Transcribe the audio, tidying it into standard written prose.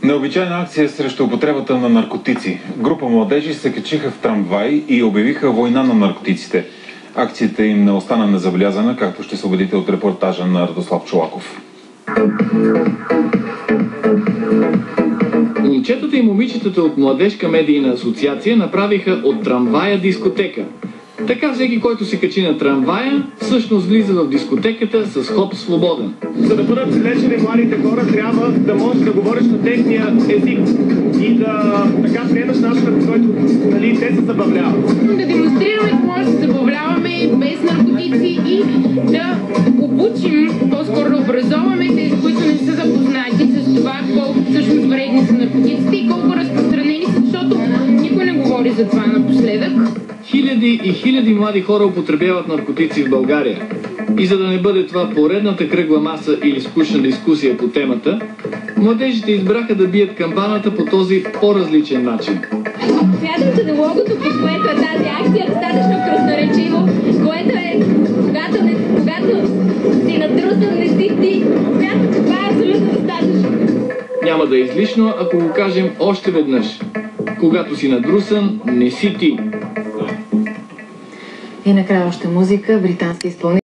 Необичайна акция срещу употребата на наркотици. Група младежи се качиха в трамвай и обявиха война на наркотиците. Акцията им не остана незабелязана, както ще се убедите от репортажа на Радослав Чолаков. Момчетата и момичетата от Младежка медийна асоциация направиха от трамвая дискотека. Така всеки, който се качи на трамвая, всъщност влиза в дискотеката с хоп свободен. За да бъдат привлечени младите хора, трябва да можеш да говориш на техния език и да така приемаш начина, по който те се забавляват. Да демонстрираме, че може да се забавляваме без наркотици и да обучим, по-скоро да образоваме тези, които не са запознати с това колко всъщност вредни са наркотиците и колко разпространени са, защото никой не говори за това напоследък. Хиляди и хиляди млади хора употребяват наркотици в България. И за да не бъде това поредната кръгла маса или скучна дискусия по темата, младежите избраха да бият камбаната по този по-различен начин. Смятам, че логото, под което е тази акция, е достатъчно красноречиво, което е, когато си надрусан, не си ти. Смятам, че това е абсолютно достатъчно. Няма да е излишно, ако го кажем още веднъж. Когато си надрусан, не си ти. И накрая още музика, британски изпълнител.